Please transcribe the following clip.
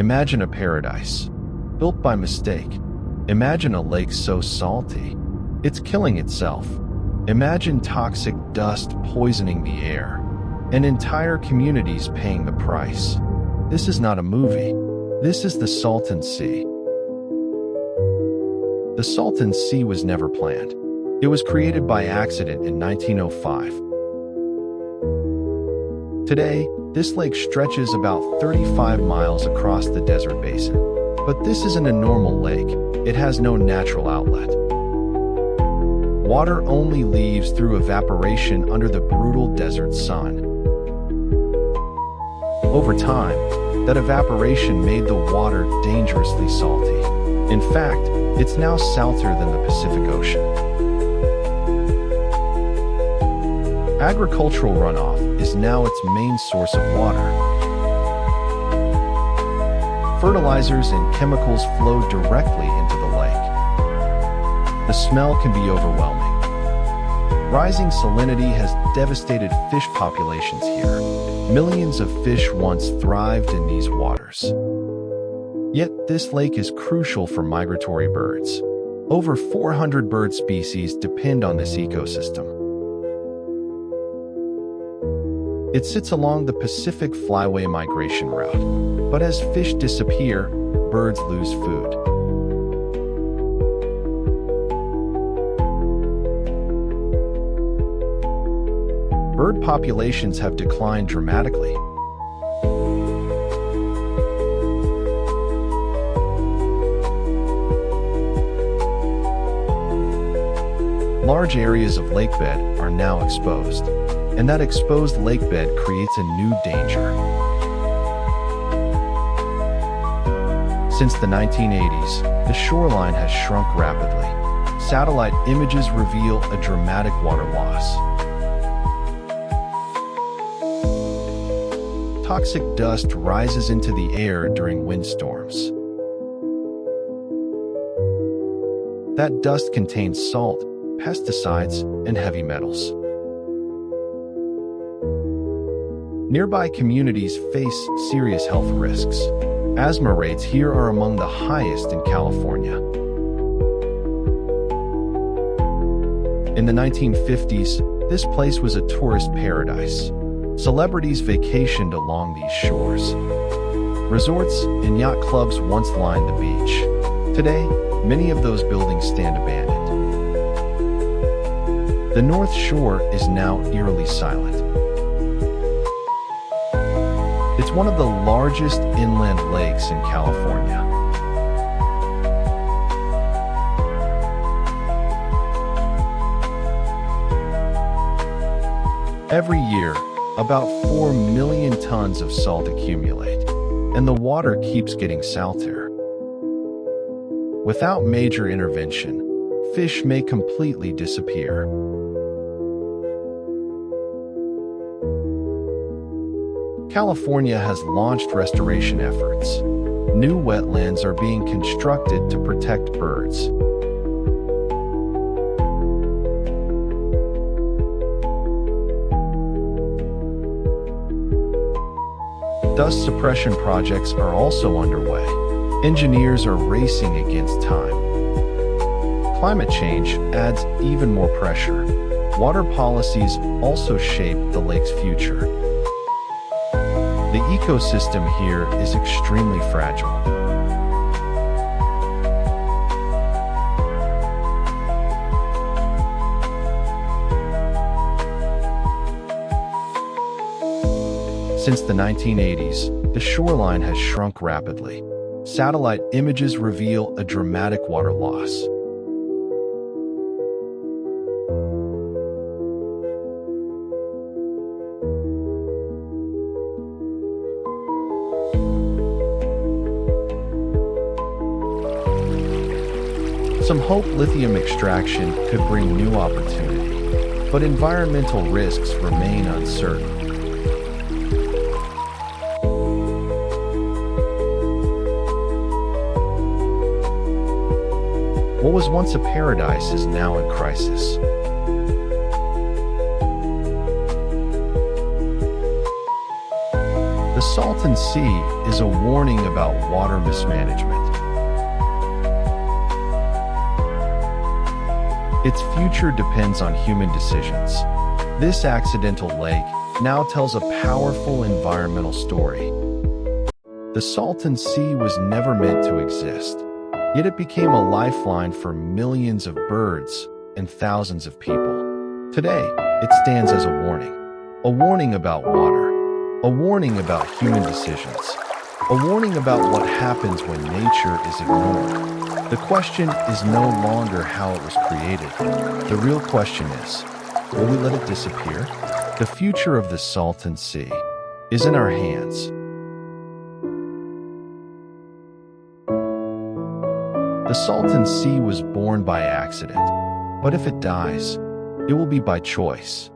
Imagine a paradise built by mistake. Imagine a lake so salty, it's killing itself. Imagine toxic dust poisoning the air, and entire communities paying the price. This is not a movie. This is the Salton Sea. The Salton Sea was never planned. It was created by accident in 1905. Today, this lake stretches about 35 miles across the desert basin. But this isn't a normal lake. It has no natural outlet. Water only leaves through evaporation under the brutal desert sun. Over time, that evaporation made the water dangerously salty. In fact, it's now saltier than the Pacific Ocean. Agricultural runoff is now its main source of water. Fertilizers and chemicals flow directly into the lake. The smell can be overwhelming. Rising salinity has devastated fish populations here. Millions of fish once thrived in these waters. Yet this lake is crucial for migratory birds. Over 400 bird species depend on this ecosystem. It sits along the Pacific Flyway migration route, but as fish disappear, birds lose food. Bird populations have declined dramatically. Large areas of lakebed are now exposed, and that exposed lakebed creates a new danger. Since the 1980s, the shoreline has shrunk rapidly. Satellite images reveal a dramatic water loss. Toxic dust rises into the air during windstorms. That dust contains salt, pesticides, and heavy metals. Nearby communities face serious health risks. Asthma rates here are among the highest in California. In the 1950s, this place was a tourist paradise. Celebrities vacationed along these shores. Resorts and yacht clubs once lined the beach. Today, many of those buildings stand abandoned. The North Shore is now eerily silent. It's one of the largest inland lakes in California. Every year, about 4 million tons of salt accumulate, and the water keeps getting saltier. Without major intervention, fish may completely disappear. California has launched restoration efforts. New wetlands are being constructed to protect birds. Dust suppression projects are also underway. Engineers are racing against time. Climate change adds even more pressure. Water policies also shape the lake's future. The ecosystem here is extremely fragile. Since the 1980s, the shoreline has shrunk rapidly. Satellite images reveal a dramatic water loss. Some hope lithium extraction could bring new opportunity, but environmental risks remain uncertain. What was once a paradise is now in crisis. The The Salton Sea is a warning about water mismanagement. Its future depends on human decisions. This accidental lake now tells a powerful environmental story. The Salton Sea was never meant to exist, yet it became a lifeline for millions of birds and thousands of people. Today, it stands as a warning about water, a warning about human decisions, a warning about what happens when nature is ignored. The question is no longer how it was created. The real question is, will we let it disappear? The future of the Salton Sea is in our hands. The Salton Sea was born by accident, but if it dies, it will be by choice.